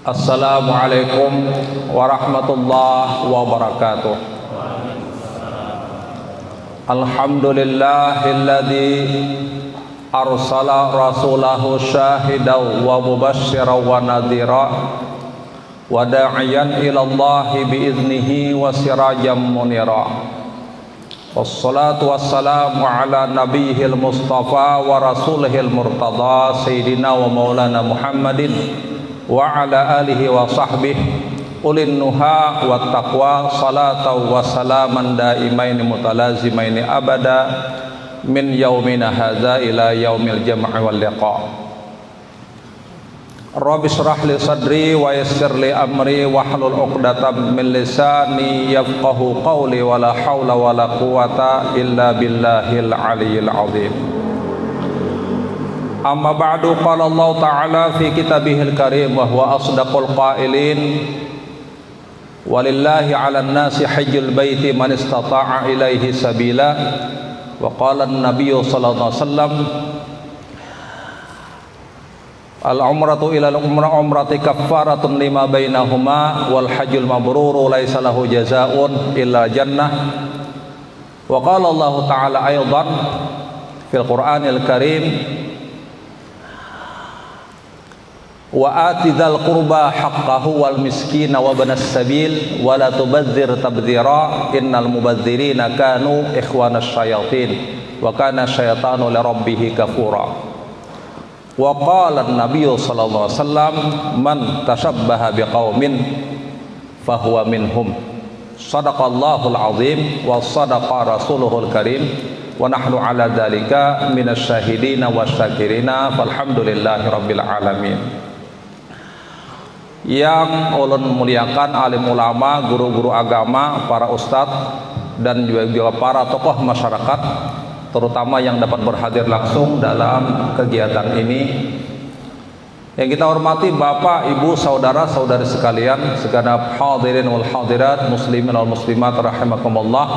Assalamualaikum warahmatullahi wabarakatuh. Alhamdulillahilladzi arsala rasulahu syahidan wa mubasysyiran wa nadhira wa da'iyan ila Allahi biiznihi wa sirajan munira. Wassalatu wassalamu ala nabiyil mustafa wa rasulihil murtada sayyidina wa maulana Muhammadin wa ala alihi wa sahbihi ulin nuha wa taqwa salatan wa salaman daimaini mutalazimaini abada min yaumina hadza ila yaumil jam'i wal liqa. Rabbi shrah li sadri wa yassir li amri wahlul 'uqdatam min lisani yafqahu qawli wa la haula wa la quwwata illa billahil aliyyil 'azim. Amma ba'du, qala Allah ta'ala fi kitabihil karim wa huwa asdaqul qailin walillahi 'alan nasi hajjul baiti man istata'a ilaihi sabila wa qala an-nabiyyu sallallahu alaihi wasallam al-umratu ila al-umrati kaffaratun lima bainahuma wal hajjul mabruru laisa lahu jazaa'un illa jannah. Wa qala Allah ta'ala aidan fil Qur'anil Karim wa ati dzal qurba haqqahu wal miskina wa banas sabil wa la tubadzir tabdzira innal mubadzirina kanu ikhwanas syayatin wa kana syaitanu li rabbih kafura. Wa qala an-nabiy sallallahu alaihi wasallam man tashabbaha biqaumin fahuwa minhum. Shadaqallahul azim wa shadaqa rasuluhul karim wa nahnu ala dzalika minasy syahidina wasyakirina falhamdulillahi rabbil alamin. Yang ulun muliakan alim ulama, guru-guru agama, para ustadz dan juga para tokoh masyarakat, terutama yang dapat berhadir langsung dalam kegiatan ini. Yang kita hormati Bapak, Ibu, saudara-saudari sekalian, segenap hadirin wal hadirat, muslimin wal muslimat rahimakumullah.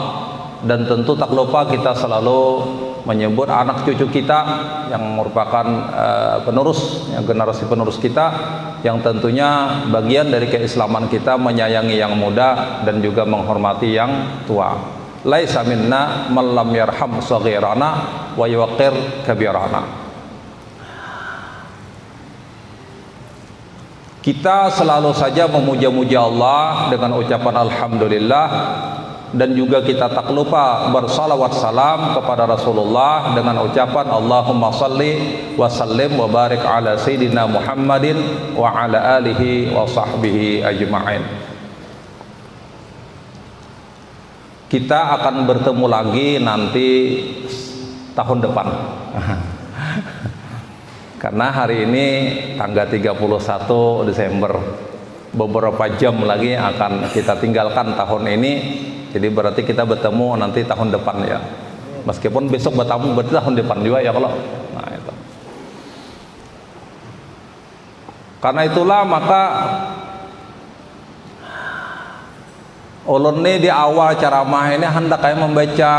Dan tentu tak lupa kita selalu menyebut anak cucu kita yang merupakan penerus, generasi penerus kita, yang tentunya bagian dari keislaman kita menyayangi yang muda dan juga menghormati yang tua. Laisa minna man lam yarham saghirana wa yuqir kabirana. Kita selalu saja memuja-muja Allah dengan ucapan alhamdulillah, dan juga kita tak lupa bersalawat salam kepada Rasulullah dengan ucapan Allahumma salli wa sallim wa barik ala sayyidina Muhammadin wa ala alihi wa sahbihi ajma'in. Kita akan bertemu lagi nanti tahun depan. Karena hari ini tanggal 31 Desember, beberapa jam lagi akan kita tinggalkan tahun ini. Jadi berarti kita bertemu nanti tahun depan ya. Meskipun besok bertemu berarti tahun depan juga ya kalau. Nah itu. Karena itulah maka ulun nih di awal ceramah ini hendak kayak membaca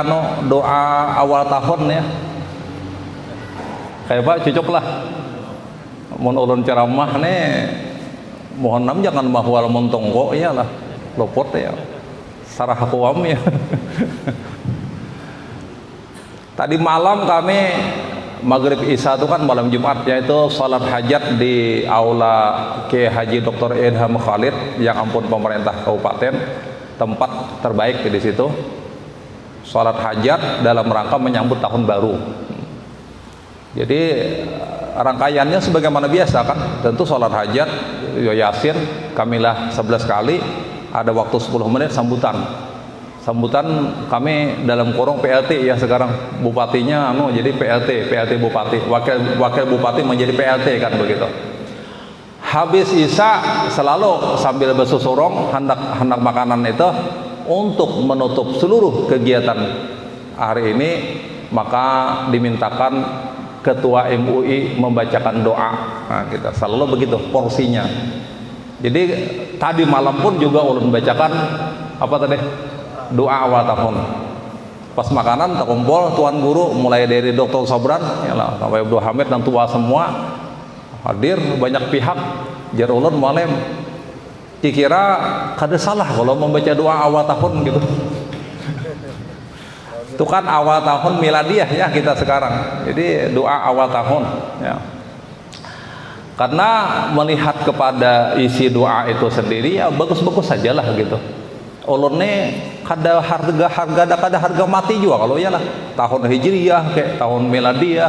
doa awal tahun ya. Kayak Pak cocok lah. Mun ulun ceramah nih mohon nam jangan mahwal montongko ya lah. Lopot ya. Sarah kuam ya. Tadi malam kami maghrib isya itu kan malam Jumat, yaitu salat hajat di aula Kiai Haji Dr. Ilham Khalid yang ampun pemerintah kabupaten, tempat terbaik di situ. Salat hajat dalam rangka menyambut tahun baru. Jadi rangkaiannya sebagaimana biasa kan, tentu salat hajat Yasin kamilah 11 kali. Ada waktu 10 menit sambutan kami dalam kurung PLT ya sekarang, bupatinya jadi PLT bupati, wakil bupati menjadi PLT kan begitu. Habis isya selalu sambil bersusurong hendak makanan itu untuk menutup seluruh kegiatan hari ini, maka dimintakan Ketua MUI membacakan doa. Nah, kita selalu begitu porsinya. Jadi tadi malam pun juga ulun bacakan apa tadi? Doa awal tahun. Pas makanan terkumpul tuan guru mulai dari Dr. Sobran ya lah, sampai Abdul Hamid dan tua semua hadir banyak pihak jar ulun malem dikira kada salah kalau membaca doa awal tahun gitu. Itu kan awal tahun miladiah ya kita sekarang. Jadi doa awal tahun ya. Karena melihat kepada isi doa itu sendiri ya bagus-bagus sajalah gitu. Ulun kada harga mati juga kalau iyalah tahun hijriyah kayak tahun miladiah.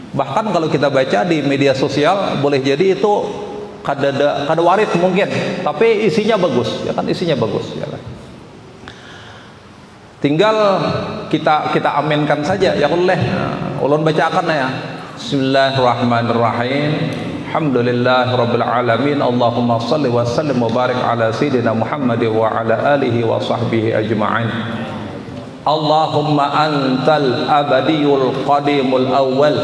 Bahkan kalau kita baca di media sosial boleh jadi itu kada warid mungkin, tapi isinya bagus ya kan, isinya bagus ya kan. Tinggal kita aminkan saja ya boleh. Ulun bacakan ya. Bismillahirrahmanirrahim. Alhamdulillahirabbil alamin. Allahumma shalli wa sallim wa barik ala sayidina Muhammad wa ala alihi wa sahbihi ajma'in. Allahumma antal abadiyul qadimul awwal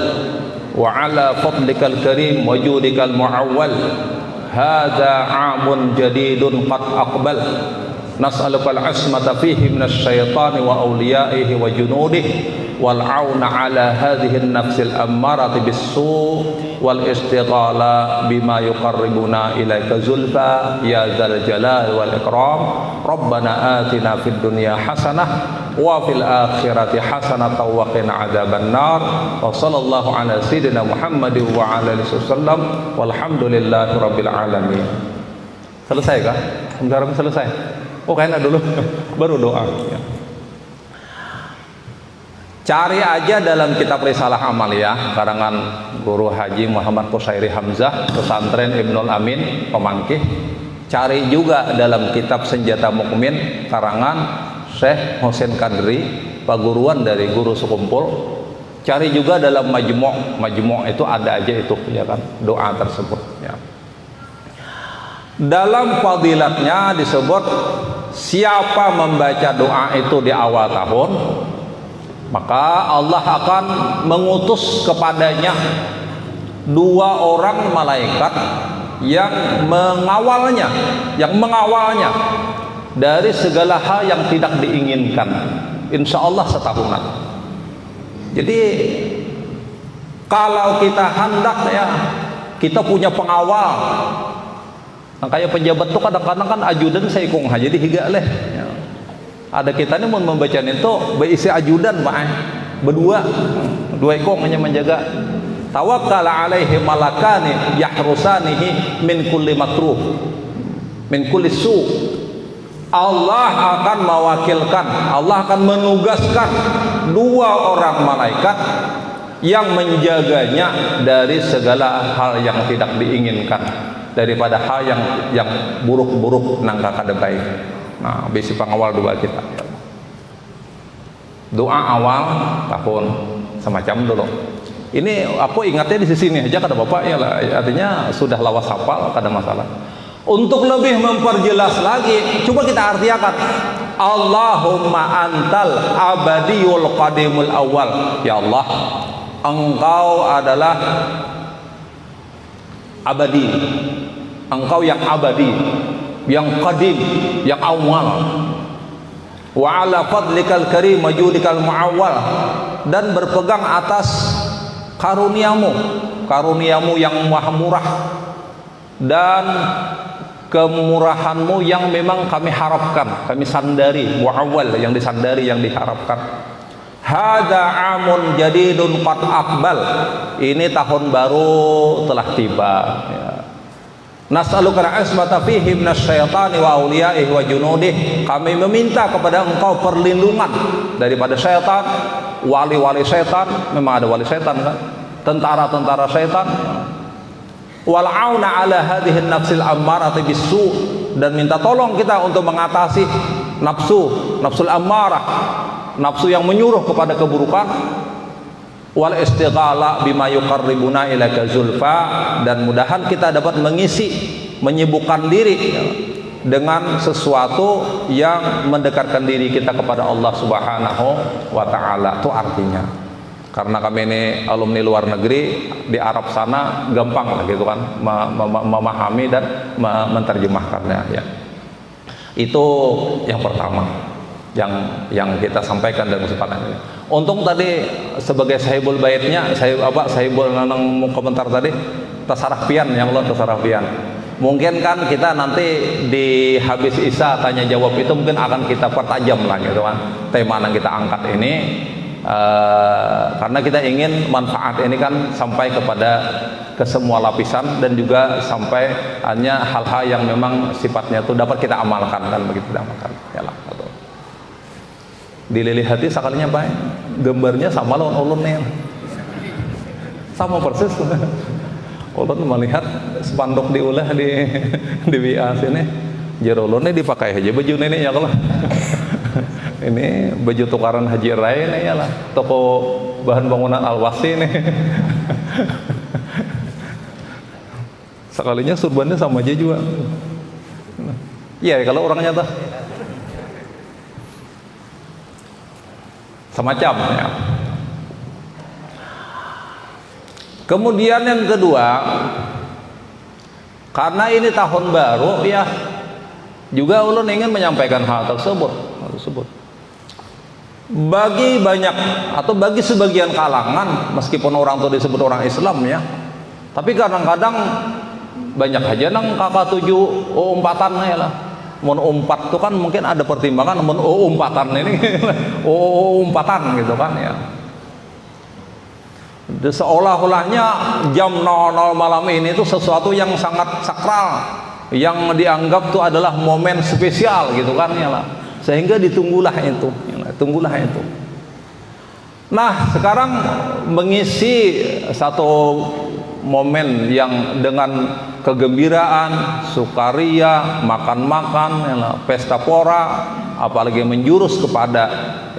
wa ala fadlikal karim wa judikal muawwal. Hadza 'amun jadidun qad aqbal. Nas'alukal asmata fihi minasy syaitani wa awliyaihi wa junudihi wal 'auna 'ala hadhihi an-nafsil ammarati bis-su' wal istighala bima yuqarribuna ilaika zulfa ya dzal jalali wal ikram. Rabbana atina fid dunya hasanah wa fil akhirati hasanah wa qina adzaban nar. Wa sallallahu ala sayyidina Muhammad wa ala alihi wasallam walhamdulillahi rabbil alamin. Selesai kah? Sebentar selesai. Oh kayaknya dulu baru doa ya. Cari aja dalam kitab Risalah Amaliyah karangan Guru Haji Muhammad Qusairi Hamzah, Pesantren Ibnul Amin Pemangkih. Cari juga dalam kitab Senjata Mukmin karangan Syekh Husain Kadri, paguruan dari Guru Sekumpul. Cari juga dalam Majmu' itu ada aja itu ya kan, doa tersebut ya. Dalam fadilatnya disebut siapa membaca doa itu di awal tahun, maka Allah akan mengutus kepadanya 2 orang malaikat yang mengawalnya dari segala hal yang tidak diinginkan, insya Allah setahunan. Jadi kalau kita hendak ya, kita punya pengawal. Nah, kayak pejabat tuh kadang-kadang kan ajudan saya kong aja di higa leh ya. Ada kita nih mau membaca itu berisi ajudan pak berdua 2 ekong hanya menjaga. Tawakkal alaihi malakani yahrusanihi min kulli makruh min kulli su. Allah akan mewakilkan, Allah akan menugaskan 2 orang malaikat yang menjaganya dari segala hal yang tidak diinginkan, daripada hal yang buruk-buruk nangka kada baik. Nah, bisi pengawal 2 kita. Doa awal tahun semacam dulu. Ini aku ingatnya di sini aja kada Bapak ya lah. Artinya sudah lawas hafal kada masalah. Untuk lebih memperjelas lagi, coba kita artikan. Allahumma antal abadiyul qadimul awal. Ya Allah, Engkau adalah abadi. Engkau yang abadi, yang qadim, yang awal. Wa ala fadlikal karim majudikal muawwal, dan berpegang atas karuniamu yang maha murah dan kemurahanmu yang memang kami harapkan, kami sandari, muawwal yang disandari, yang diharapkan. Hadza amun jadidun qad aqbal, ini tahun baru telah tiba ya. Nas'aluka al-ismata fihi minasy syaitani wa awliyaihi wa junudihi, kami meminta kepada Engkau perlindungan daripada syaitan, wali-wali syaitan, memang ada wali syaitan kan, tentara-tentara syaitan. Wal auna ala hadhihi nafsil ammarati bisu, dan minta tolong kita untuk mengatasi nafsul ammarah, nafsu yang menyuruh kepada keburukan. Wal istighala bima yuqarribuna ilaika zulfa, dan mudahan kita dapat menyibukkan diri dengan sesuatu yang mendekatkan diri kita kepada Allah Subhanahu wa taala. Itu artinya, karena kami ini alumni luar negeri, di Arab sana gampang lah gitu kan memahami dan menerjemahkannya ya. Itu yang pertama yang kita sampaikan dalam kesempatan ini. Untung tadi sebagai sahibul baitnya, sahibul nanang komentar tadi, tasarah pian, yang ulun tasarah pian. Mungkin kan kita nanti di habis Isya tanya jawab itu mungkin akan kita pertajam lah gitu kan, tema yang kita angkat ini, karena kita ingin manfaat ini kan sampai ke semua lapisan dan juga sampai hanya hal-hal yang memang sifatnya itu dapat kita amalkan kan, begitu kita amalkan ya lah. Dililih hati sekalinya baik, gambarnya sama lawan ulun nih, sama persis. Ulun melihat spanduk diulah di WA sini, jar ulun nih dipakai aja baju nenek ya kalau ini baju tukaran Haji Rai nih ya lah, toko bahan bangunan Al-Wasi nih. Sekalinya surbannya sama aja juga. Iya kalau orangnya tuh semacam ya. Kemudian yang kedua, karena ini tahun baru ya, juga ulun ingin menyampaikan hal tersebut. Bagi banyak atau bagi sebagian kalangan, meskipun orang itu disebut orang Islam ya, tapi kadang-kadang banyak aja nang kakak 7 umpatan ya lah. Mun umpat itu kan mungkin ada pertimbangan, mun umpatan ini umpatan gitu kan ya. Seolah-olahnya jam 00 malam ini itu sesuatu yang sangat sakral, yang dianggap itu adalah momen spesial gitu kan ya lah. Sehingga ditunggulah itu. Nah, sekarang mengisi satu momen yang dengan kegembiraan, sukaria, makan-makan, ya lah, pesta pora, apalagi menjurus kepada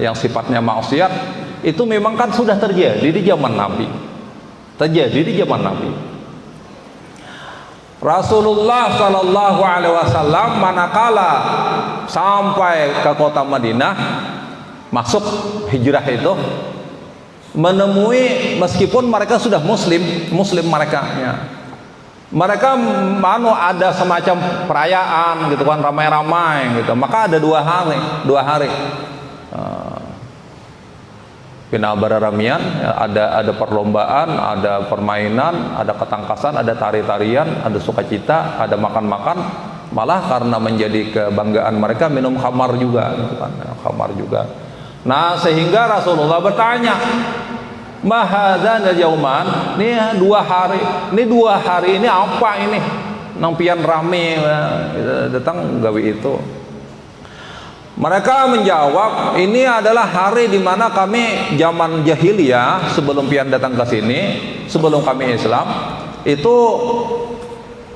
yang sifatnya maksiat. Itu memang kan sudah terjadi di zaman Nabi. Rasulullah Shallallahu Alaihi Wasallam manakala sampai ke kota Madinah, masuk hijrah itu, menemui meskipun mereka sudah muslim mereka ya. Mereka ada semacam perayaan gitu kan, ramai-ramai gitu. Maka ada dua hari. Final beraramian, ada perlombaan, ada permainan, ada ketangkasan, ada tari-tarian, ada sukacita, ada makan-makan. Malah karena menjadi kebanggaan mereka minum khamar juga, gitu kan, khamar juga. Nah, sehingga Rasulullah bertanya, "Mahadzan yauman?" Ini 2 hari. Ini 2 hari ini apa ini? Nang pian rame datang gawe itu. Mereka menjawab, ini adalah hari di mana kami zaman jahiliyah sebelum pian datang ke sini, sebelum kami Islam, itu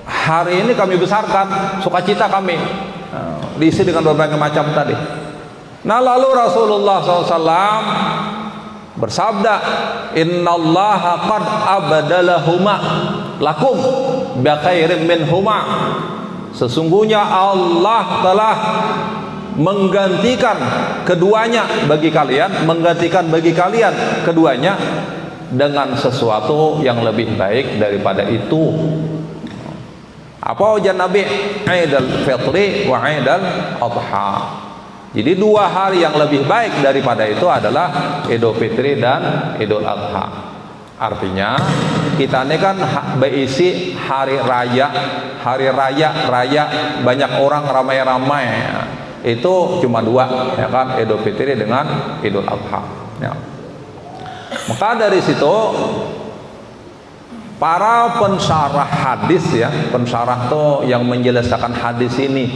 hari ini kami besarkan, sukacita kami, diisi dengan berbagai macam tadi. Nah, lalu Rasulullah SAW bersabda, "Innallaha qad abadalahuma lakum bi khairin minhuma." Sesungguhnya Allah telah menggantikan keduanya bagi kalian, keduanya dengan sesuatu yang lebih baik daripada itu. Apa ujar Nabi? Aidul Fitri wa Aidul Adha. Jadi 2 hari yang lebih baik daripada itu adalah Idul Fitri dan Idul Adha. Artinya kita ini kan berisi hari raya banyak orang ramai-ramai ya. Itu cuma 2 ya kan, Idul Fitri dengan Idul Adha ya. Maka dari situ para pensyarah hadis ya, pensyarah tuh yang menjelaskan hadis ini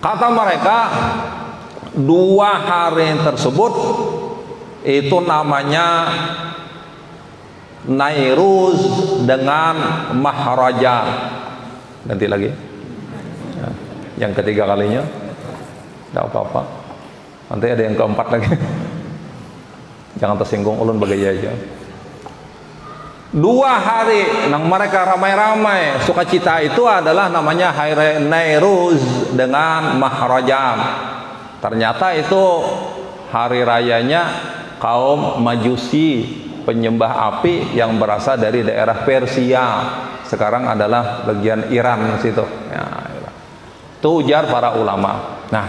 kata mereka 2 hari tersebut itu namanya Nairuz dengan Mahrajan. Ganti lagi yang ketiga kalinya tidak apa-apa, nanti ada yang keempat lagi. Jangan tersinggung, ulun bagaya aja. 2 hari nang mereka ramai-ramai sukacita itu adalah namanya Hari Nairuz dengan Mahrajan. Ternyata itu hari rayanya kaum Majusi, penyembah api yang berasal dari daerah Persia, sekarang adalah bagian Iran situ ya. Itu ujar para ulama. Nah,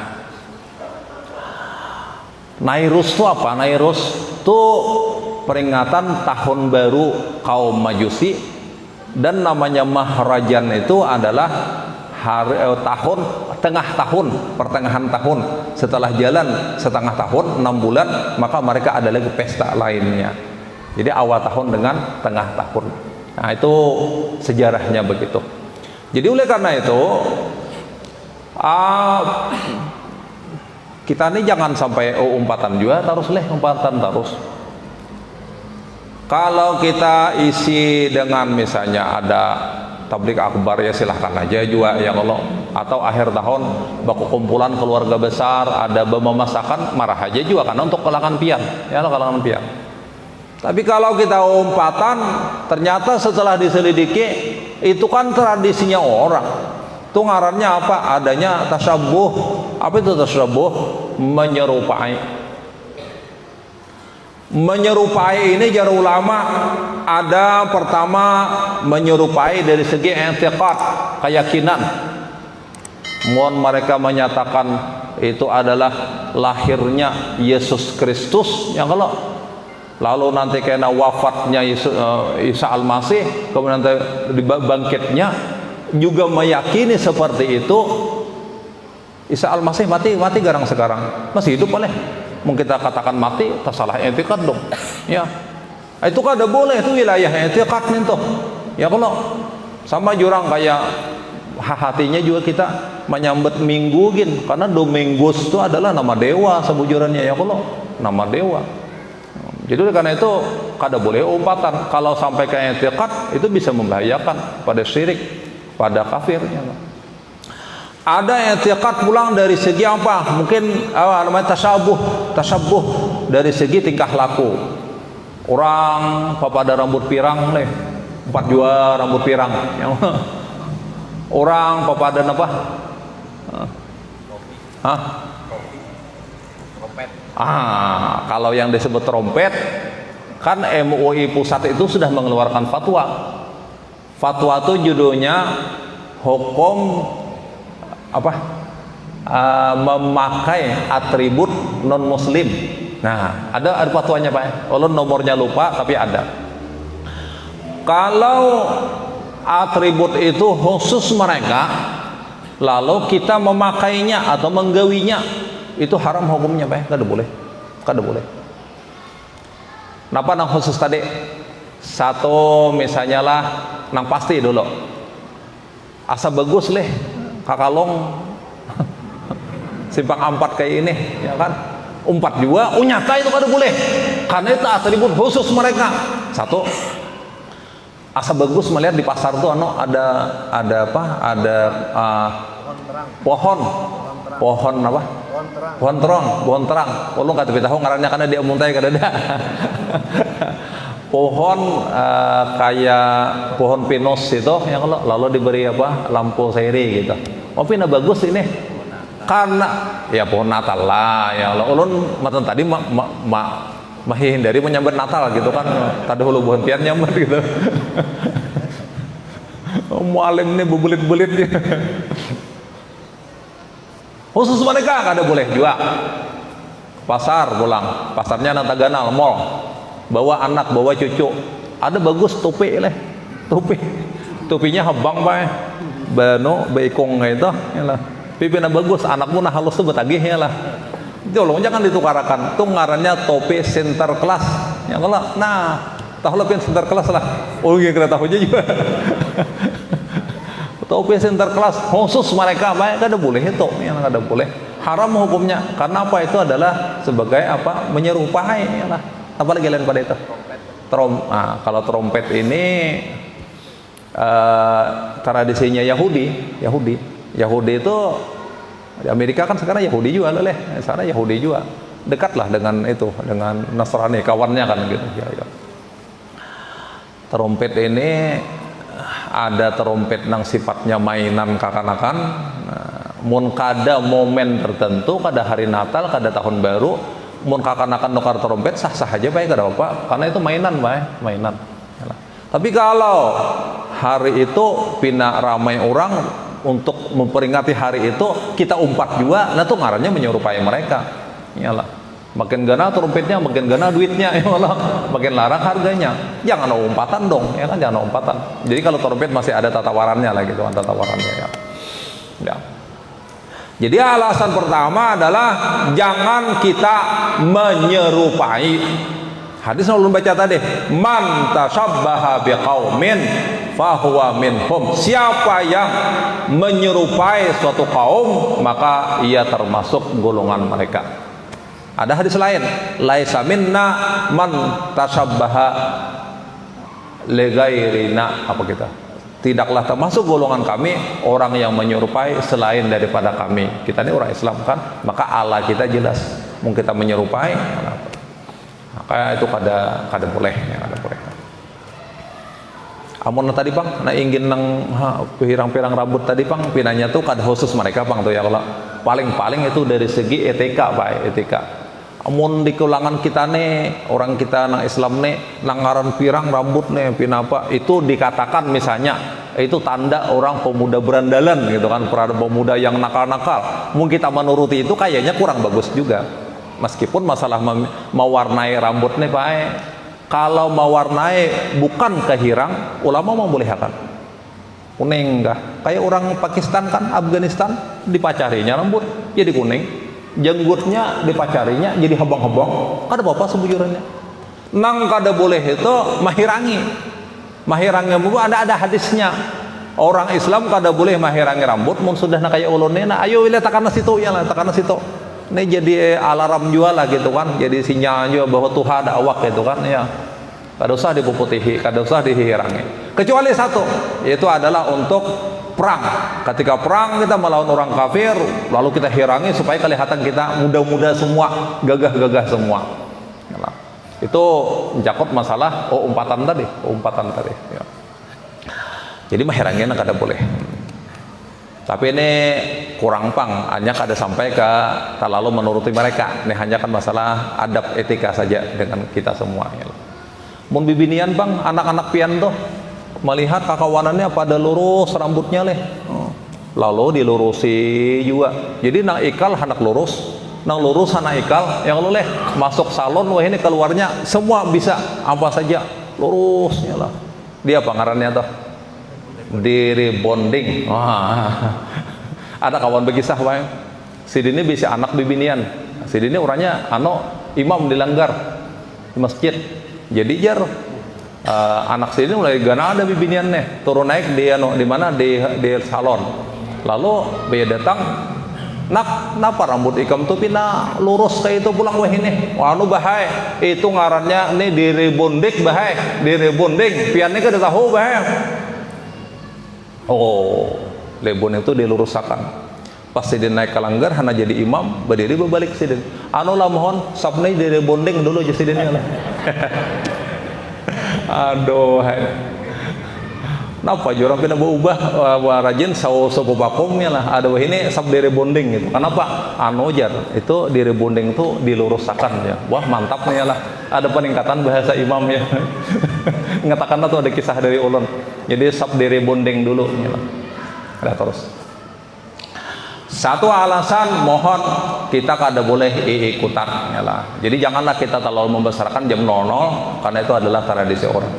Nairuz itu apa? Nairuz itu peringatan tahun baru kaum Majusi, dan namanya Mahrajan itu adalah tahun, tengah tahun, pertengahan tahun, setelah jalan setengah tahun 6 bulan, maka mereka ada lagi pesta lainnya. Jadi awal tahun dengan tengah tahun. Nah, itu sejarahnya begitu. Jadi oleh karena itu kita ini jangan sampai umpatan juga terus umpatan terus. Kalau kita isi dengan misalnya ada tablik akbar, ya silahkan aja juga ya kalau, atau akhir tahun baku kumpulan keluarga besar ada memasakan, marah aja juga karena untuk kalangan pian ya, kalangan pian. Tapi kalau kita umpatan, ternyata setelah diselidiki itu kan tradisinya orang. Itu ngarannya apa? Adanya tasyabuh. Apa itu tasyabuh? Menyerupai. Menyerupai ini jar ulama ada pertama menyerupai dari segi i'tiqad, keyakinan. Mohon mereka menyatakan itu adalah lahirnya Yesus Kristus yang kalau lalu nanti kena wafatnya Isa Al-Masih, kemudian nanti dibangkitnya, juga meyakini seperti itu. Isa Al-Masih mati garang sekarang, masih hidup boleh. Mungkin kita katakan mati, tak salah i'tiqad dong. Ya, itu kan ada boleh, itu wilayah i'tiqad nih tuh. Ya kalau sama jurang kayak hatinya juga kita menyambut minggu gin, karena Domingus itu adalah nama dewa sebujurannya ya kalau nama dewa. Jadi karena itu kada boleh umpatan. Kalau sampai ke i'tiqad itu bisa membahayakan pada syirik, pada kafir ya. Ada i'tiqad pulang dari segi apa? Mungkin namanya tasyabuh dari segi tingkah laku. Orang papada rambut pirang 4 jua rambut pirang. Orang papada apa? Hah? Kalau yang disebut trompet, kan MUI pusat itu sudah mengeluarkan fatwa. Fatwa itu judulnya hukum memakai atribut non muslim. Nah, ada fatwanya Pak. Ulun nomornya lupa tapi ada. Kalau atribut itu khusus mereka, lalu kita memakainya atau menggawinya, itu haram hukumnya Pak. Kada boleh. Napa nang khusus tadi? Satu misalnya lah nang pasti dulu. Asa bagus kakalong simpang 4 kayak ini ya kan, 4 juga nyata itu kada boleh karena itu atribut khusus mereka. Satu, asa bagus melihat di pasar tuh ada pohon apa, pohon terang ulun kata tahu ngarannya karena dia muntai kada ada. Pohon kayak pohon pinus itu yang lalu diberi lampu seri gitu. Pina bagus ini karena ya pohon Natal lah ya Allah. Ulun matan tadi menghindari menyambut Natal gitu kan. Tadi hulu pohon pian nyambut gitu. Mualim ini bebelit-belit dia. Khusus mereka kada boleh juga. Pasar pulang, pasarnya Nataganal mall. Bawa anak, bawa cucu, ada bagus topi topinya habang Pak, bano beikong itu ya lah, pipina bagus, anakmu nah halus tuh betagih ya lah. Tolong jangan ditukarakan, tuh ngarannya topi center class ya kalau, nah tahu lebih center class lah. Oh iya kita tahu aja juga. Topi center class khusus mereka Pak, kada boleh itu ya, kada boleh, haram hukumnya. Karena apa? Itu adalah sebagai menyerupai ya lah. Apalagi lain pada itu kalau trompet ini tradisinya Yahudi itu di Amerika kan sekarang Yahudi juga sana Yahudi juga dekat lah dengan Nasrani kawannya kan gitu ya. Trompet ini ada trompet yang sifatnya mainan kakanakan, mun kada momen tertentu, kada hari Natal, kada tahun baru, mun kakanakan nukar trompet sah-sah aja Pak, kada apa, karena itu mainan Pak, mainan. Tapi kalau hari itu pina ramai orang untuk memperingati hari itu, kita umpat juga, nah itu ngarannya menyerupai mereka. Iyalah. Makin gana trompetnya, makin gana duitnya, ya Allah. makin larang harganya. Jangan umpatan dong, ya kan, jangan umpatan. Jadi kalau trompet masih ada tatawarannya lah gitu kan, tatawarannya ya. Ya. Jadi alasan pertama adalah jangan kita menyerupai. Hadis yang belum baca tadi, man tashabbaha biqaumin fahuwa minhum. Siapa yang menyerupai suatu kaum, maka ia termasuk golongan mereka. Ada hadis lain, laisa minna man tashabbaha li ghairina, apa kita? Tidaklah termasuk golongan kami orang yang menyerupai selain daripada kami. Kita ini orang Islam kan, maka Allah kita jelas. Mau kita menyerupai, maka itu kada boleh, ya, kada boleh. Amun tadi Bang, nah ingin nang pirang-pirang rambut tadi Bang, pinanya tuh kada khusus mereka Bang tuh ya, kalau paling-paling itu dari segi etika Pak, etika. Amun di kulangan kita nih, orang kita nang Islam nih, nangaran pirang rambut nih, pinapa, itu dikatakan misalnya, itu tanda orang pemuda berandalan gitu kan, pemuda yang nakal-nakal. Mungkin kita menuruti itu kayaknya kurang bagus juga. Meskipun masalah mewarnai rambut nih Pak, kalau mewarnai bukan kehirang, ulama membolehkan. Kuning enggak, kayak orang Pakistan kan, Afghanistan, dipacarinya rambut jadi kuning. Jenggotnya dipacarinya jadi habang-habang, kada apa-apa sebujurnya. Nang kada boleh itu mahirangi buku, ada hadisnya. Orang Islam kada boleh mahirangi rambut mun sudah nak kaya ulunnya. Nah ayo lihat takana situ ya lah, takana situ. Ini jadi alarm juga lah gitu kan, jadi sinyal juga bahwa Tuhan ada awak gitu kan ya. Kada usah dipuputihi, kada usah dihirangi. Kecuali satu, yaitu adalah untuk perang. Ketika perang kita melawan orang kafir, lalu kita hirangi supaya kelihatan kita muda-muda semua, gagah-gagah semua. Nah, itu mencakup masalah umpatan tadi, ya. Jadi mahirangnya kada boleh. Tapi ini kurang pang, hanya kada sampai ke terlalu menuruti mereka. Ini hanya kan masalah adab etika saja dengan kita semua. Ya. Mun bibinian Bang, anak-anak pian tuh melihat kakawanannya pada lurus rambutnya leh, lalu dilurusi juga. Jadi nang ikal anak lurus, nang lurus anak ikal yang leh masuk salon, wah ini keluarnya semua bisa apa saja lurusnya lah. Dia apa ngarannya tuh? Diri bonding. Ada kawan berkisah Bang, si dini bisa anak bibinian, si dini orangnya imam dilanggar di masjid. Jadi jar anak sini mulai gana ada bibinian nih, turun naik di mana di salon. Lalu dia datang, nak napa rambut ikam tuh pina lurus kayak itu pulang wah ini, wanu bahaya. Itu ngarannya nih diri bondik bahaya, diri bonding. Piannya kada tahu bahaya. Oh, lebon itu dilurusakan. Pasti dia naik kalanggar, hana jadi imam, berdiri berbalik sidin. Lah mohon, sabnai diri bonding dulu jadi sidinnya lah. Aduh, napa jurang pina berubah rajin sopo bakomnya lah. Ada ini sab diri bonding gitu. Kenapa? Jar itu diri bonding itu dilurusakan ya. Wah mantap nih lah. Ada peningkatan bahasa imam ya. Ngatakan tuh ada kisah dari ulun. Jadi sab diri bonding dulu ya lah. Ada terus. Satu alasan mohon kita kada boleh ikutan ya lah. Jadi janganlah kita terlalu membesarkan jam 00 karena itu adalah tradisi orang.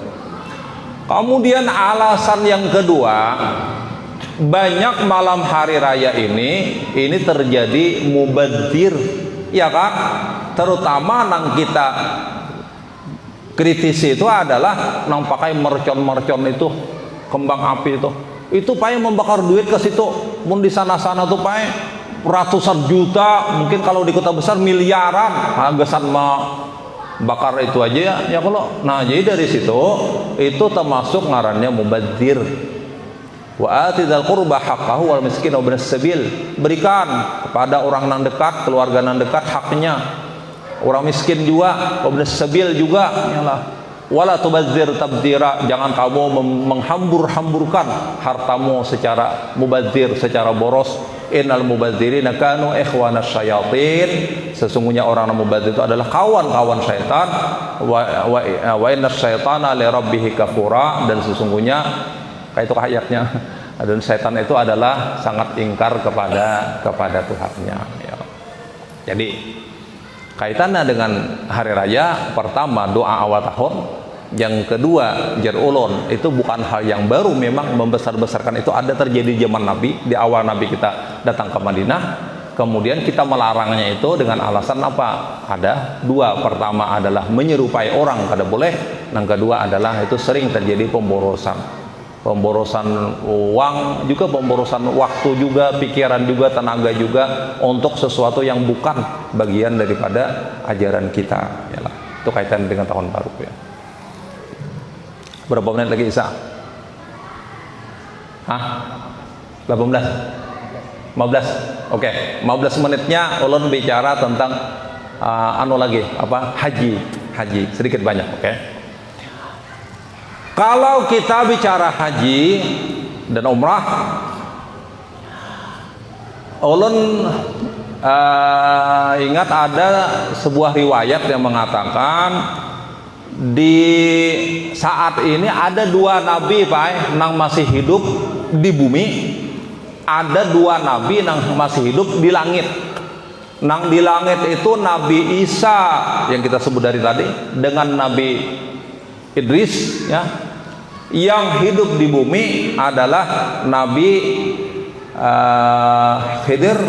Kemudian alasan yang kedua, banyak malam hari raya ini terjadi mubadzir, ya kan? Terutama nang kita kritisi itu adalah nang pakai mercon itu, kembang api itu pakai membakar duit ke situ. Mun di sana-sana tuh pakai ratusan juta, mungkin kalau di kota besar miliaran, gesan bakar itu aja ya kalau. Nah jadi dari situ itu termasuk ngarannya mubadzir. Wa atidal qurba haqqahu wal miskin wa ibnas sabil. Berikan kepada orang nang dekat, keluarga nang dekat haknya. Orang miskin juga, ibnas sabil juga yalah. Wala tubadzir tabdzira, jangan kamu menghambur-hamburkan hartamu secara mubadzir, secara boros. Innal mubadzirina kanu ikhwanas syayatin, sesungguhnya orang mubadzir itu adalah kawan-kawan syaitan. Wa innas syaitana li rabbih kafura, dan sesungguhnya kayak itu ayatnya, dan syaitan itu adalah sangat ingkar kepada Tuhannya ya. Jadi Kaitannya dengan hari raya, pertama doa awal tahun, yang kedua jar ulun, itu bukan hal yang baru, memang membesar-besarkan itu ada terjadi zaman Nabi, di awal Nabi kita datang ke Madinah. Kemudian kita melarangnya itu dengan alasan apa? Ada dua. Pertama adalah menyerupai orang, kada boleh. Yang kedua adalah itu sering terjadi pemborosan uang juga, pemborosan waktu juga, pikiran juga, tenaga juga untuk sesuatu yang bukan bagian daripada ajaran kita. Yalah, itu kaitan dengan tahun baru ya. Berapa menit lagi Isa? 18? 15? Oke, 15 menitnya ulun bicara tentang haji sedikit banyak. Oke. Kalau kita bicara haji dan umrah, ulun ingat ada sebuah riwayat yang mengatakan di saat ini ada dua nabi nang masih hidup di bumi, ada dua nabi nang masih hidup di langit. Nang di langit itu Nabi Isa yang kita sebut dari tadi dengan Nabi Idris ya. Yang hidup di bumi adalah Nabi Khidir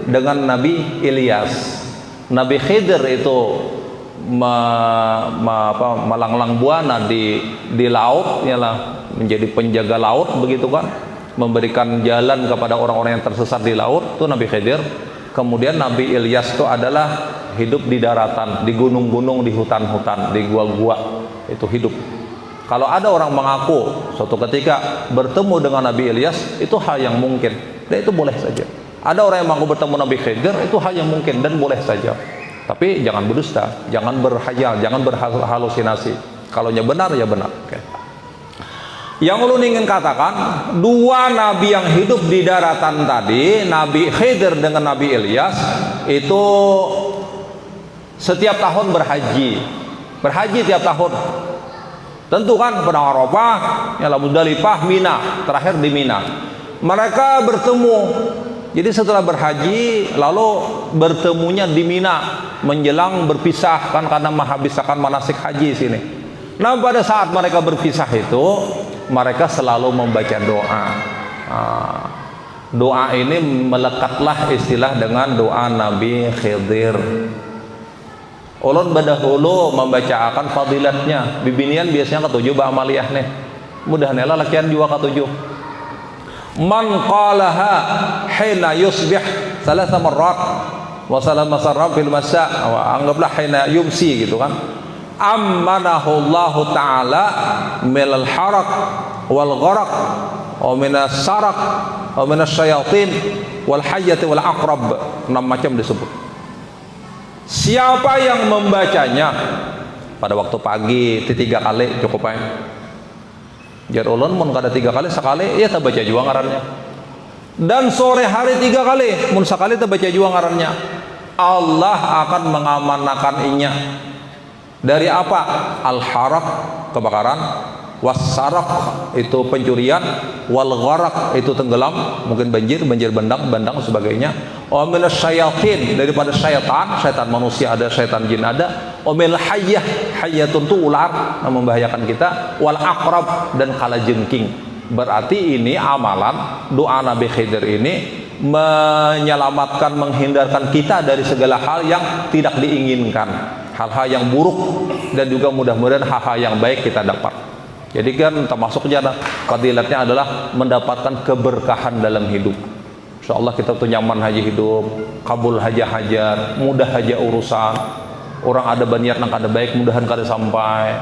dengan Nabi Ilyas. Nabi Khidir itu melanglang buana di laut, ialah menjadi penjaga laut begitu kan, memberikan jalan kepada orang-orang yang tersesat di laut, itu Nabi Khidir. Kemudian Nabi Ilyas itu adalah hidup di daratan, di gunung-gunung, di hutan-hutan, di gua-gua, itu hidup. Kalau ada orang mengaku suatu ketika bertemu dengan Nabi Ilyas, itu hal yang mungkin, dan itu boleh saja. Ada orang yang mengaku bertemu Nabi Khidir, itu hal yang mungkin dan boleh saja. Tapi jangan berdusta, jangan berhayal, jangan berhalusinasi. Kalau benar ya benar. Okay. Yang ulun ingin katakan, dua nabi yang hidup di daratan tadi, Nabi Khidir dengan Nabi Ilyas, itu setiap tahun berhaji tiap tahun. Tentu kan pada Arafah, yalah Muzdalifah, Mina, terakhir di Mina. Mereka bertemu. Jadi setelah berhaji lalu bertemunya di Mina menjelang berpisah kan, karena menghabiskan manasik haji sini. Nah, pada saat mereka berpisah itu mereka selalu membaca doa. Doa ini melekatlah istilah dengan doa Nabi Khidir. Ulun berdahulu membacakan fadilatnya. Bibinian biasanya ketujuh ba'amaliyah nih. Mudah-mudahan lakian juga ketujuh. Man qalaha hina yusbih salasa marrat wa salama sarra fil masa, anggaplah hina yumsi gitu kan. Ammanahu Allah taala minal haraq wal gharaq wa minas saraq wa minas syayatin wal hayyati wal aqrab. 6 macam disebut. Siapa yang membacanya pada waktu pagi 3 kali cukup aja. Jar ulun mun kada 3 kali, sekali ya terbaca juga ngarannya. Dan sore hari 3 kali, mun sekali terbaca juga ngarannya. Allah akan mengamanahkan inya dari apa? Al-haraq, kebakaran, was-saraq, itu pencurian, wal gharaq, itu tenggelam, mungkin banjir bandang sebagainya. Wa minas syayatin, daripada syaitan manusia ada, syaitan jin ada. Wa minal hayyatun tu ular yang membahayakan kita, wal aqrab, dan kalajengking. Berarti ini amalan doa Nabi Khidir ini menyelamatkan, menghindarkan kita dari segala hal yang tidak diinginkan, hal-hal yang buruk, dan juga mudah-mudahan hal-hal yang baik kita dapat. Jadi kan termasuk jana fadilatnya adalah mendapatkan keberkahan dalam hidup. Insyaallah kita tuh nyaman haji hidup, kabul hajat, mudah haja urusan. Orang ada baniat nang kada baik, mudahan kada sampai.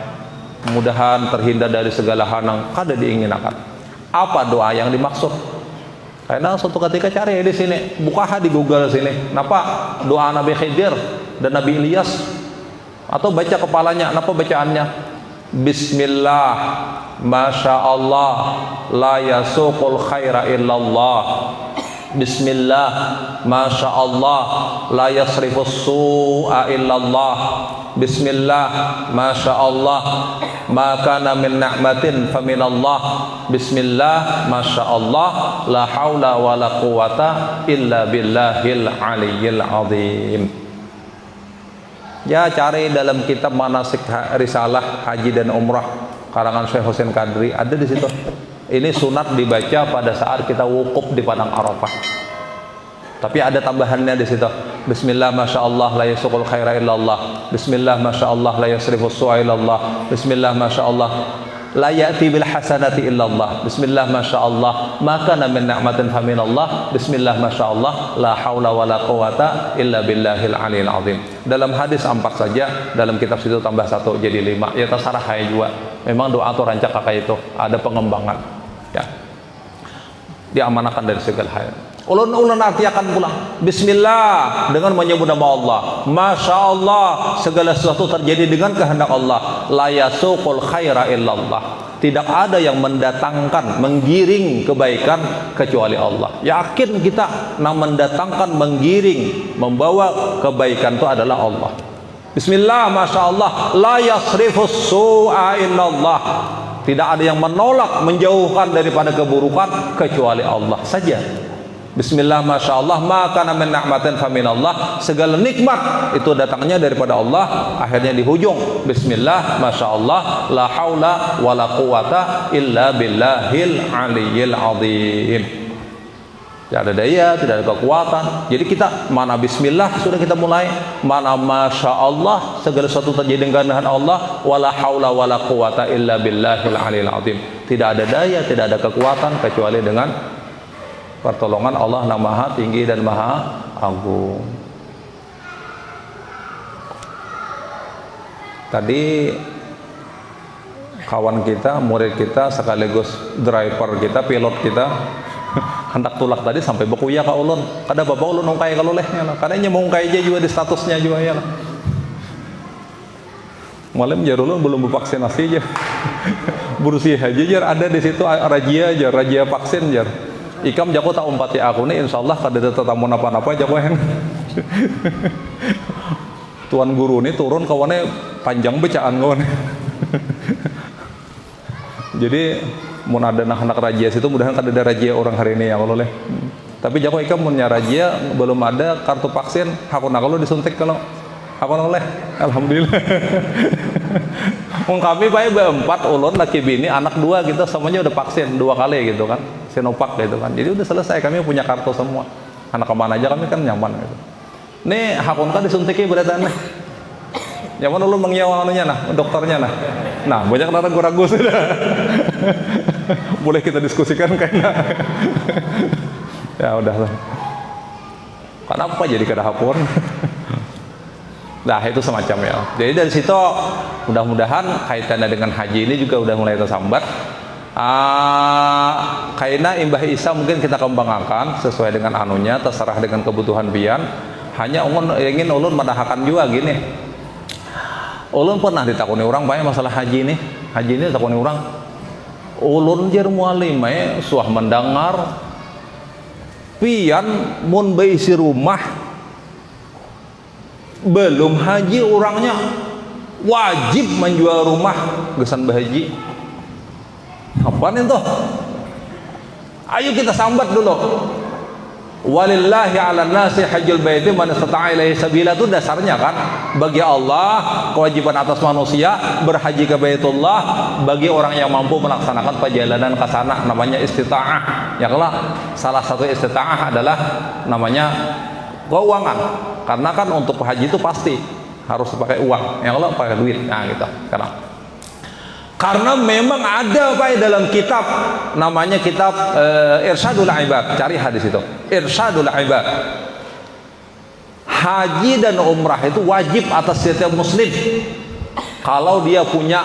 Mudahan terhindar dari segala hal yang kada diinginkan. Apa doa yang dimaksud? Karena suatu ketika cari di sini, buka di Google sini. Napa doa Nabi Khidir dan Nabi Ilyas? Atau baca kepalanya, napa bacaannya? Bismillah, Masya Allah, la yasuqul khaira illallah. Bismillah, Masya Allah, la yasrifus su'a illallah. Bismillah, Masya Allah, ma kana min ni'matin faminallah. Bismillah, Masya Allah, la hawla wa la quwata illa billahil aliyyil azim. Ya cari dalam kitab manasik risalah haji dan umrah karangan Syekh Husain Kadri, ada di situ. Ini sunat dibaca pada saat kita wukuf di padang Arafah. Tapi ada tambahannya di situ. Bismillah masyaallah la yasuqul khaira illallah. Bismillah masyaallah la yasrifus su'a illallah. Bismillah masyaallah la ya'ti bil hasanati illallah. Bismillah masyaallah ma kana min ni'matin faminallah. Bismillah masyaallah la haula wala quwata illa billahil aliyil azim. Dalam hadis 4 saja, dalam kitab situ tambah 1 jadi 5. Ya terserah saya juga. Memang doa atau rancak kakak itu ada pengembangan. Ya. Diamanahkan dari segala hal. Ulun arti akan pulang. Bismillah dengan menyebut nama Allah. Masya Allah segala sesuatu terjadi dengan kehendak Allah. La yasuqul khaira illallah. Tidak ada yang mendatangkan, menggiring kebaikan kecuali Allah. Yakin kita, nah mendatangkan, menggiring, membawa kebaikan itu adalah Allah. Bismillah, Masya Allah. La yasrifus su'a illallah. Tidak ada yang menolak, menjauhkan daripada keburukan kecuali Allah saja. Bismillah Masya Allah ma kana min ni'matin faminallah. Segala nikmat itu datangnya daripada Allah. Akhirnya di hujung Bismillah Masya Allah la haula wa la quwata illa billahil aliyil azim. Tidak ada daya, tidak ada kekuatan. Jadi kita mana Bismillah sudah kita mulai, mana Masya Allah segala sesuatu terjadi dengan kehendak Allah, wala haula wala quwata illa billahil aliyil azim. Tidak ada daya, tidak ada kekuatan kecuali dengan pertolongan Allah yang Maha Tinggi dan Maha Agung. Tadi kawan kita, murid kita, sekaligus driver kita, pilot kita hendak tulak tadi sampai bekuya ka ulun. Kada bapak ulun ungkai kalau lehnya lah. Kadanya mau ungkai aja juga di statusnya juga ya lah. Malam jar ulun belum vaksinasi aja. Berusia aja jar ada di situ rajia aja, rajia vaksin jar. Ikam jago tak umpati aku nih, insyaallah kada tetamu napa-napa jago yang tuan guru nih turun kawannya panjang bacaan kawan. Jadi mau ada anak rajia situ, mudahan kada ada rajia orang hari ini ya kalau leh. Tapi jago ikam punya rajia belum ada kartu vaksin, hakuna kalau disuntik kalau hakuna oleh, alhamdulillah. Kami baik berempat ulun laki bini anak 2 gitu semuanya udah vaksin 2 kali gitu kan. Sinovac gitu kan. Jadi udah selesai, kami punya kartu semua. Anak kemana aja kami kan nyaman gitu. Nih hakun kan disuntikin beretan nih. Nyaman lu mengiawanunya nah, dokternya nah. Nah, banyak ragu-ragu sudah. Boleh kita diskusikan kayaknya. Ya udahlah. Kenapa jadi kada hapun? Nah itu semacam ya. Jadi dari situ mudah-mudahan kaitannya dengan haji ini juga udah mulai tersambat. Kaina imbah Isa mungkin kita kembangkan sesuai dengan anunya, terserah dengan kebutuhan pian. Hanya ingin ulun mendahakan juga gini. Ulun pernah ditakuni orang banyak masalah haji ini ditakuni orang. Ulun jar mualim suah mendengar pian mun beisi rumah belum haji orangnya wajib menjual rumah gesan bahaji. Apaan itu? Ayo kita sambat dulu. Walillahi 'alan nasi hajjul baiti man istata'a ilaihi sabila, itu dasarnya kan bagi Allah kewajiban atas manusia berhaji ke Baitullah bagi orang yang mampu melaksanakan perjalanan ke sana, namanya istita'ah. Ya kalau salah satu istita'ah adalah namanya keuangan. Karena kan untuk haji itu pasti harus pakai uang. Ya kalau pakai duit. Nah gitu. Karena memang ada Pak dalam kitab namanya kitab Irsyadul Ibad, cari hadis itu. Irsyadul Ibad. Haji dan umrah itu wajib atas setiap muslim. Kalau dia punya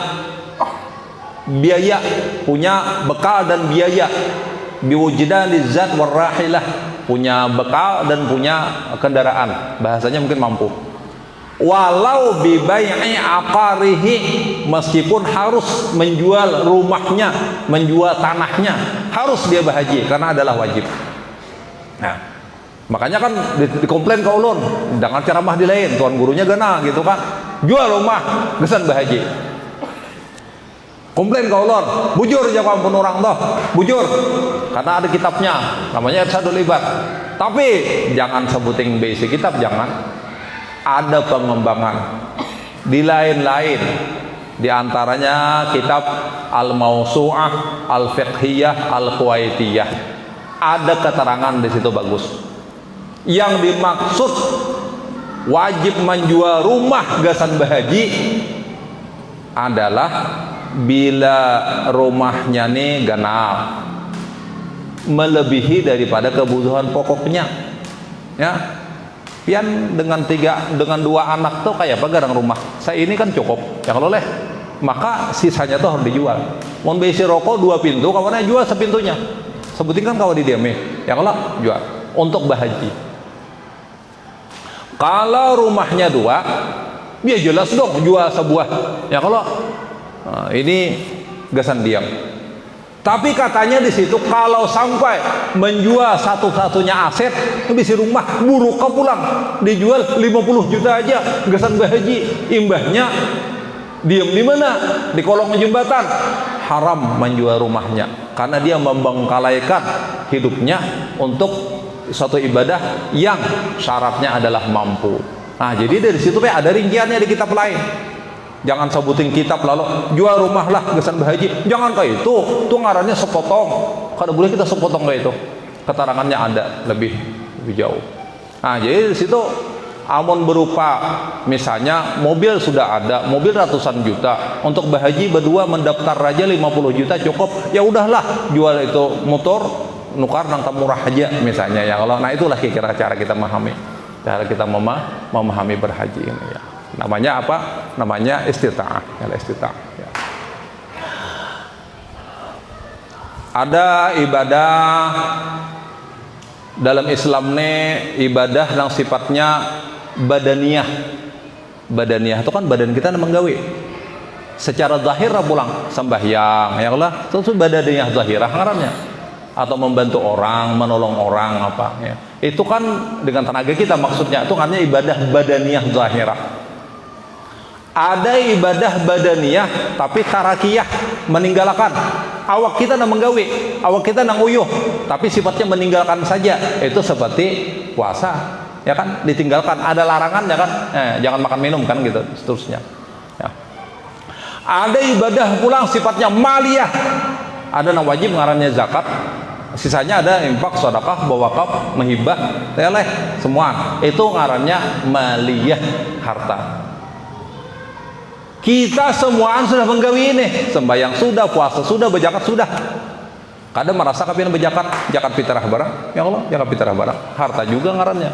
biaya, punya bekal dan biaya, biwujudani zat warahilah, punya bekal dan punya kendaraan. Bahasanya mungkin mampu. Walau bibai'i aqarihi, meskipun harus menjual rumahnya, menjual tanahnya, harus dia berhaji karena adalah wajib. Nah, makanya kan dikomplain ke ulun, jangan ceramah di lain, tuan gurunya gana gitu kan. Jual rumah, gesan berhaji. Komplain ke ulun, bujur jawab pun orang toh, bujur. Karena ada kitabnya, namanya Irsyadul Ibad. Tapi jangan sebutin basic kitab, jangan. ada pengembangan di lain-lain, di antaranya kitab Al-Mawsu'ah, Al-Fiqhiyah, Al-Kuwaitiyah. Ada keterangan di situ bagus. Yang dimaksud wajib menjual rumah gasan bahaji adalah bila rumahnya nih ganal, melebihi daripada kebutuhan pokoknya, ya. Pian dengan dua anak tuh kayak apa garang rumah. Saya ini kan cukup, ya kalau leh, maka sisanya tuh harus dijual. Mau besi rokok 2 pintu, kawannya jual sepintunya. Sebutin kan kawan di diame, ya kalau jual untuk bahaji. Kalau rumahnya 2, ya jelas dong jual sebuah, ya kalau ini gasan diam. Tapi katanya di situ kalau sampai menjual satu-satunya aset, bisa rumah buruk kau pulang, dijual 50 juta aja, gasan bahaji, imbahnya diam di mana? Di kolong jembatan. Haram menjual rumahnya karena dia membengkalaikan hidupnya untuk suatu ibadah yang syaratnya adalah mampu. Nah, jadi dari situ ada rinciannya di kitab lain. Jangan sebutin kitab lalu jual rumah lah gasan bahaji. Jangan kayak itu ngarannya sepotong. Kada boleh kita sepotong kayak itu. Keterangannya ada lebih jauh. Nah, jadi di situ amun berupa misalnya mobil sudah ada, mobil ratusan juta, untuk bahaji berdua mendaftar aja 50 juta cukup. Ya udahlah, jual itu motor nukar nang murah aja misalnya ya. Kalau nah itulah kira-kira cara kita memahami. Cara kita memahami berhaji ini ya. Namanya apa? Namanya istita'ah. Ya, istita'ah. Ya. Ada ibadah dalam Islam nih, ibadah yang sifatnya badaniyah. Badaniyah itu kan badan kita menggawe. Secara zahir pulang sembahyang, ya Allah, itu badaniyah zahirah ngarannya. Atau membantu orang, menolong orang apa ya. Itu kan dengan tenaga kita maksudnya. Itu artinya ibadah badaniyah zahirah. Ada ibadah badaniyah tapi tarakiyah, meninggalkan. Awak kita nang menggawe, awak kita nang uyuh, tapi sifatnya meninggalkan saja. Itu seperti puasa, ya kan? Ditinggalkan. Ada larangan ya kan? Jangan makan minum kan gitu, seterusnya. Ya. Ada ibadah pulang sifatnya maliyah. Ada nang wajib ngarannya zakat. Sisanya ada infak, sedekah, wakaf, menghibah, teleh, semua. Itu ngarannya maliyah, harta. Kita semuaan sudah menggawi ini, sembahyang sudah, puasa sudah, berzakat sudah. Kadang merasa kapian berzakat, zakat fitrah barang, ya Allah, zakat fitrah barang, harta juga ngarannya.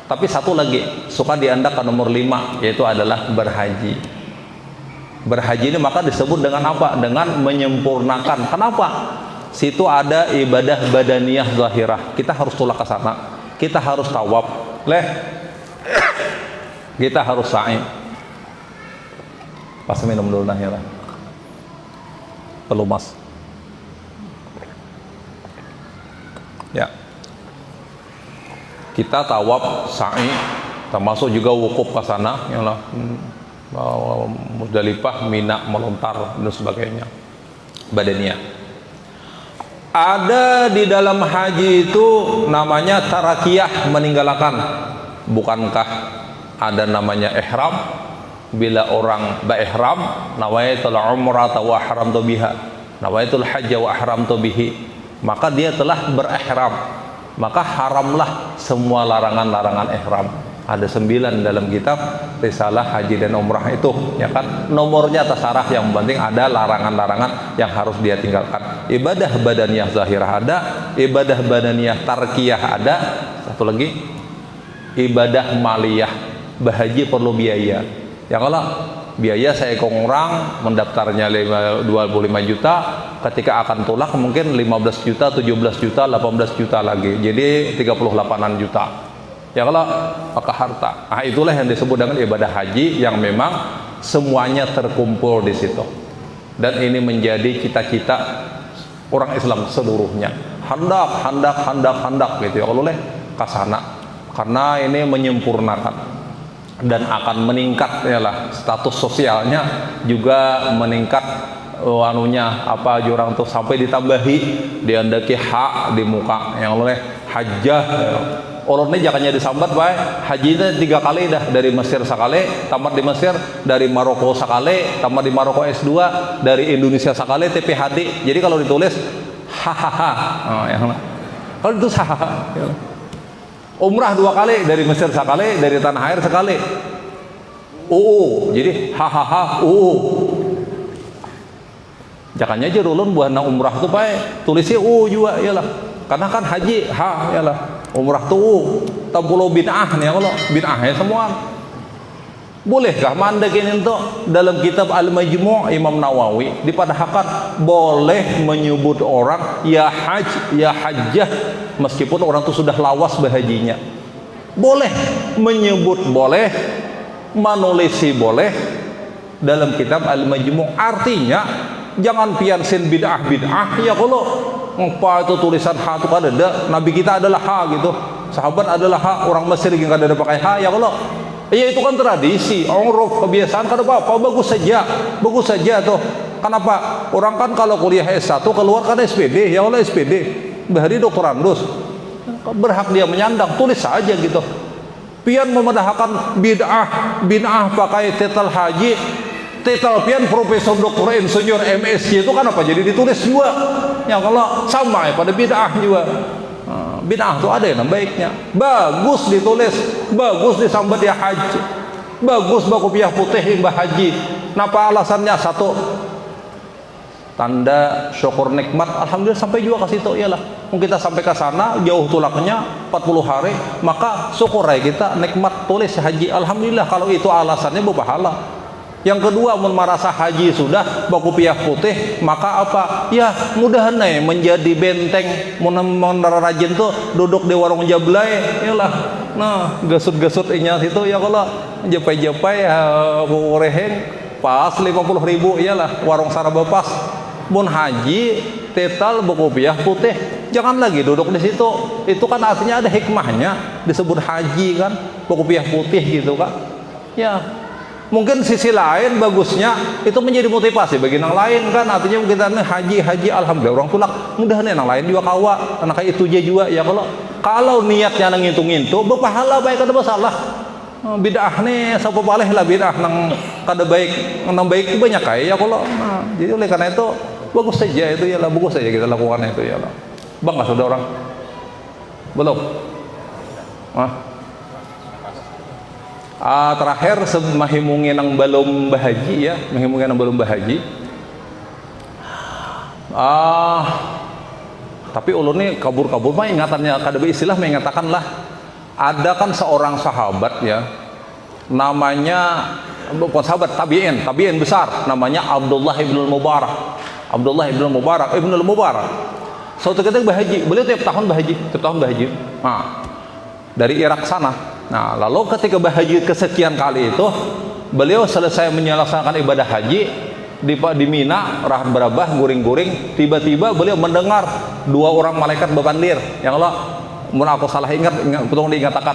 Tapi satu lagi, suka diandak ke nomor 5, yaitu adalah berhaji. Berhaji ini maka disebut dengan apa? Dengan menyempurnakan. Kenapa? Situ ada ibadah badaniyah zahirah. Kita harus tulak ke sana. Kita harus tawaf. Kita harus sa'i. Pas minum dulu nah ya lah. Pelumas. Ya. Kita tawaf, sa'i, termasuk juga wukuf ke sana, ya lah. Muzdalifah, Mina, melontar dan sebagainya. Badaniyah. Ada di dalam haji itu namanya tarakiyah, meninggalkan. Bukankah ada namanya ihram? Bila orang ihram, nawaitul umrah wa ahramtu biha, nawaitul hajj wa ahramtu bihi, maka dia telah berihram, maka haramlah semua larangan-larangan ihram. Ada 9 dalam kitab Risalah Haji dan Umrah itu, ya kan? Nomornya tersyarah, yang penting ada larangan-larangan yang harus dia tinggalkan. Ibadah badaniyah zahirah ada, ibadah badaniyah tarkiyah ada, satu lagi ibadah maliyah, bahaji perlu biaya. Ya kalau biaya saya orang mendaftarnya 25 juta, ketika akan tulak mungkin 15 juta, 17 juta, 18 juta lagi, jadi 38 juta. Ya kalau maka harta. Nah, itulah yang disebut dengan ibadah haji yang memang semuanya terkumpul di situ. Dan ini menjadi cita-cita orang Islam seluruhnya. Hendak gitu ya Allah ke sana. Karena ini menyempurnakan dan akan meningkat ya lah, status sosialnya juga meningkat, apa jurang tuh sampai ditambahi diandaki hak di muka yang oleh hajjah ya. ulun ini jangannya disambat bae hajinya 3 kali dah, dari Mesir sekali tamat di Mesir, dari Maroko sekali tamat di Maroko S2, dari Indonesia sekali TPHD. Jadi kalau ditulis hahaha, kalau itu hahaha. Umrah 2 kali, dari Mesir sekali, dari tanah air sekali. Jadi hahaha jangannya aja ulun buat umrah tuh bae tulisnya juga iyalah, karena kan haji iyalah, umrah tuh tampulo bid'ah nih kalau bid'ahnya semua. Bolehkah mandek ini tuh dalam kitab Al-Majmu' Imam Nawawi dipadahkan boleh menyebut orang ya hajjah meskipun orang tuh sudah lawas berhajinya. Boleh menyebut, boleh manulisi, boleh dalam kitab Al-Majmu'. Artinya jangan piansin bid'ah ya kalau apa itu tulisan ha itu kan ada, nabi kita adalah ha gitu, sahabat adalah ha, orang Mesir yang kada ada pakai ha ya kalau iya itu kan tradisi, uruf, kebiasaan, kada apa-apa, bagus saja tuh. Kenapa? Orang kan kalau kuliah S1 keluar kan SPD, ya Allah SPD, bahari doktorandus, berhak dia menyandang, tulis saja gitu. Pian memedahkan bid'ah pakai titel haji, titel pian profesor doktor insinyur MSc itu kan apa? Jadi ditulis juga. Ya kalau sama ya pada bid'ah juga. Bid'ah itu ada yang baiknya, bagus ditulis, bagus disambat ya haji, bagus bakopiah putih imbah haji. Napa alasannya? Satu, tanda syukur nikmat, alhamdulillah sampai juga ke situ. Iyalah, mungkin kita sampai ke sana jauh tulaknya 40 hari, maka syukur ya kita nikmat tulis haji, alhamdulillah. Kalau itu alasannya berpahala. Yang kedua, mun merasa haji sudah bakopiah putih, maka apa? Ya mudahan nih menjadi benteng, mun rajin tuh duduk di warung jablay, iyalah. Nah, gasut-gasut inya situ ya kalau japai-japai reheng pas 50.000 iyalah warung saraba pas. Mun haji tetal bakopiah putih, jangan lagi duduk di situ. Itu kan artinya ada hikmahnya disebut haji kan, bakopiah putih gitu kan. Ya, mungkin sisi lain bagusnya itu menjadi motivasi bagi yang lain kan, artinya kita haji alhamdulillah orang tulak mudah nih yang lain juga kawa anak itu aja juga ya. Kalau niatnya nang ngintu berpahala baik ada masalah. Bid'ah nih sapa paleh lah bid'ah nang kada baik, nang baik itu banyak kayak ya kalau. Nah, jadi oleh karena itu bagus saja itu ya lah, bagus saja kita lakukan itu ya lah. Bangga sudah orang belum? Terakhir mahimungin yang belum bahaji ya, mahimungin yang belum bahaji. Tapi ulun nih kabur-kabur mah ingatannya kada istilah mengatakan lah, ada kan seorang sahabat ya, namanya bukan sahabat, tabi'in besar, namanya Abdullah ibnul Mubarak. Suatu ketika bahaji, beliau tiap tahun bahaji. Nah, dari Irak sana. Nah, lalu ketika bahaji kesekian kali itu, beliau selesai menyelesaikan ibadah haji di Mina, rahat berabah, guring-guring, tiba-tiba beliau mendengar 2 orang malaikat bepandir. Yang Allah, mun aku salah ingat tolong diingatakan.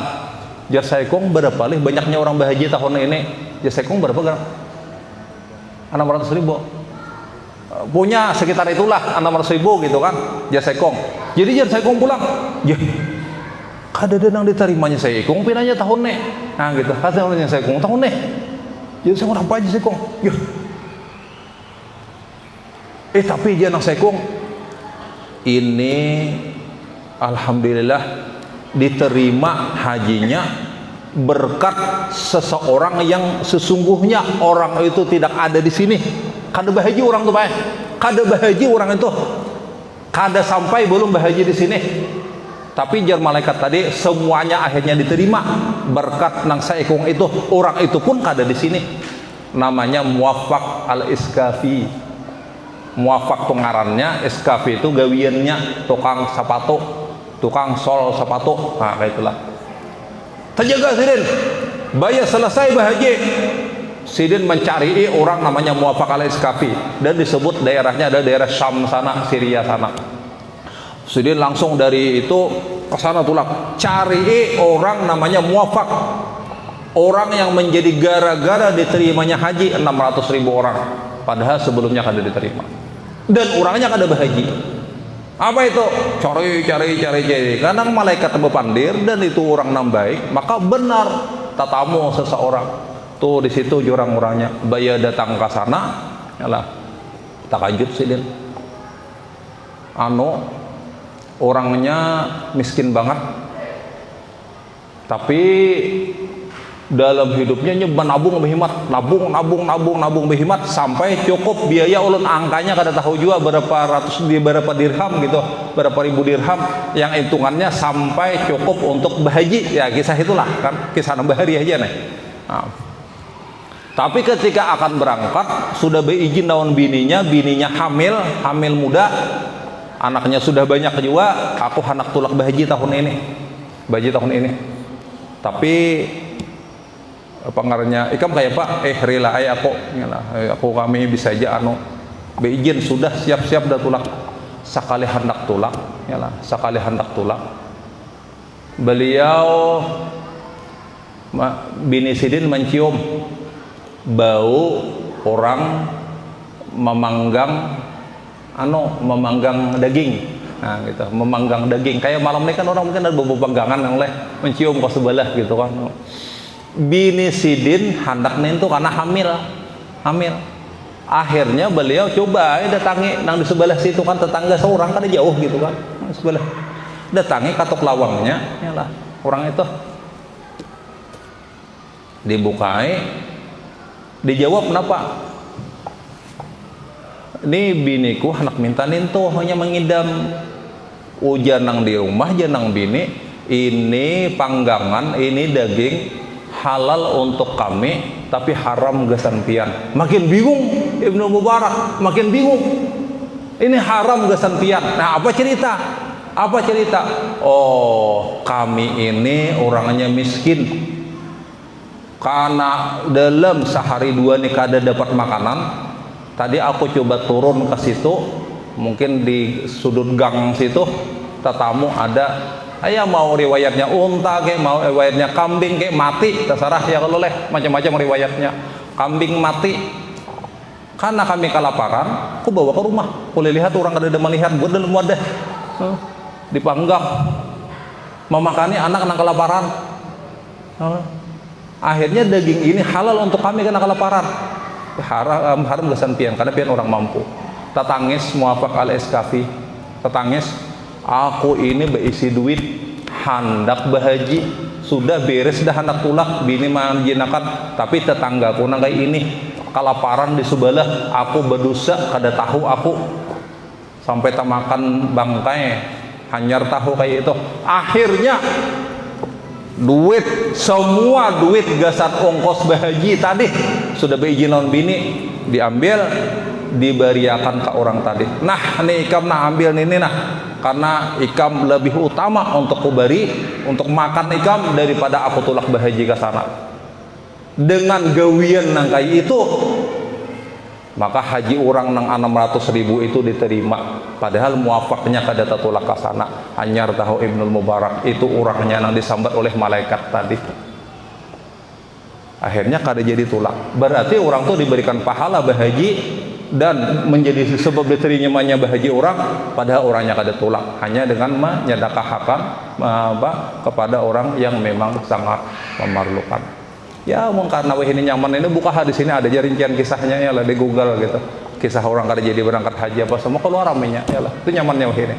Jasaikong berapa lih banyaknya orang bahaji tahun ini? Jasaikong berapa kan? 600.000. Punya sekitar itulah 600.000 gitu kan, Jasaikong. Jadi Jasaikong pulang. Ya, kada ada nang diterimanya saya ikung pinanya tahun nih, nah gitu kata orangnya saya ikung tahun nih, jadi saya apa aja saya ikung, ya, tapi dia nang saya ikung ini alhamdulillah diterima hajinya berkat seseorang yang sesungguhnya orang itu tidak ada di sini. Kada bahaji orang tuh baik, kada bahaji orang itu, kada sampai belum bahaji di sini. Tapi jar malaikat tadi semuanya akhirnya diterima berkat nang saikung itu. Orang itu pun kada di sini. Namanya Muwaffaq al-Iskafi. Muwaffaq pengarannya, Iskafi itu gawiannya tukang sepatu, tukang sol sepatu. Nah, kayak itulah. Terjaga Sidin. Bayar selesai bahagia. Sidin mencari orang namanya Muwaffaq al-Iskafi dan disebut daerahnya ada daerah Syam sana, Syria sana. Sidin langsung dari itu ke sana tulak cari orang namanya Muwaffaq, orang yang menjadi gara-gara diterimanya haji 600.000 orang, padahal sebelumnya kada diterima dan orangnya kada bahaji. Apa itu? Cari. Kadang malaikat bepandir dan itu orang nam baik, maka benar tatamu seseorang. Tuh di situ jurang orangnya. Baya datang ke sana, yalah. Takajub sidin. Orangnya miskin banget. Tapi dalam hidupnya nyoba nabung behimat, nabung behimat sampai cukup biaya ulun angkanya kada tahu juga berapa dirham gitu, berapa ribu dirham yang hitungannya sampai cukup untuk berhaji. Ya kisah itulah kan, kisah bahari aja nih. Nah. Tapi ketika akan berangkat sudah beizin daun bininya hamil muda, anaknya sudah banyak juga. Aku anak tulak berhaji tahun ini. Tapi pengarnya ikam kayak Pak rela aku kami bisa aja beizin sudah siap-siap dah tulak sekali hendak tulak beliau bini sidin mencium bau orang memanggang daging. Nah gitu, memanggang daging kayak malam ini kan orang mungkin ada bau panggangan yang mencium ke sebelah gitu kan. Bini sidin hendak nentu karena hamil. Akhirnya beliau coba datangi nang di sebelah situ kan, tetangga seorang kan jauh gitu kan, sebelah datangi katok lawangnya, yalah orang itu dibukai, dijawab kenapa? Ini biniku hendak minta nentu hanya mengidam ujan nang di rumah janang bini, ini panggangan, ini daging halal untuk kami tapi haram gasan pian. Makin bingung Ibnu Mubarak, makin bingung ini haram gasan pian. Nah apa cerita? Oh kami ini orangnya miskin, karena dalam sehari dua nih kada dapat makanan. Tadi aku coba turun ke situ, mungkin di sudut gang situ tatamu ada ayah mau riwayatnya unta kayak mau riwayatnya kambing kayak mati terserah ya kalau macam-macam riwayatnya. Kambing mati karena kami kelaparan, aku bawa ke rumah, boleh lihat orang ada melihat buat dalam wadah dipanggang memakani anak kelaparan. Akhirnya daging ini halal untuk kami karena kelaparan. Haram gasan pian karena pian orang mampu. Tatangis muafak al eskafi, tatangis aku ini berisi duit hendak berhaji, sudah beres dah hendak tulak bini manjinakan, tapi tetanggaku nang kayak ini kelaparan di sebelah, aku berdosa kada tahu aku sampai tak makan bangkai hanyar tahu kayak itu. Akhirnya semua duit gasan ongkos berhaji tadi sudah berizinan bini diambil diberiakan ke orang tadi. Nah ini ikam nak ambil ini karena ikam lebih utama untuk kubari untuk makan ikam daripada aku tulak berhaji ke sana. Dengan gawian nang kayak itu maka haji orang nang 600.000 itu diterima, padahal muafaknya kada tulak ke sana. Hanyar tahu Ibnu Mubarak itu orangnya nang disambat oleh malaikat tadi. Akhirnya kada jadi tulak. Berarti orang tuh diberikan pahala berhaji dan menjadi sebab diterimanya berhaji orang, padahal orangnya kada tulak, hanya dengan menyedekahkan kepada orang yang memang sangat memerlukan. Ya mungkin karena ini nyaman ini buka hadis ini ada rincian kisahnya ya lah di Google gitu. Kisah orang kada jadi berangkat haji apa semua keluar ramenya ya lah. Itu nyamannya ini.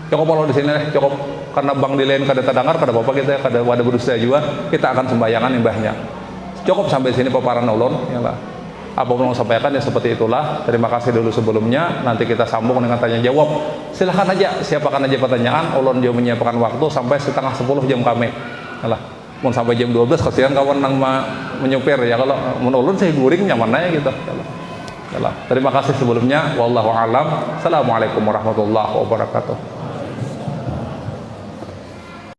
Cukup kalau di sini cukup karena bang di lain kada terdengar kada apa-apa kita kada ada berusaha juga kita akan sembayangan imbahnya. Cukup sampai sini paparan ulun ya lah. Apa yang mau sampaikan ya seperti itulah. Terima kasih dulu sebelumnya. Nanti kita sambung dengan tanya jawab. Silahkan aja siapakan aja pertanyaan. Ulun juga menyiapkan waktu sampai setengah 10 jam kami. Alah, mau sampai jam 12 kasihan kawan nang menyupir ya. Kalau ulun saya guring nyaman aja gitu. Alah, terima kasih sebelumnya. Wallahu alam. Assalamualaikum warahmatullahi wabarakatuh.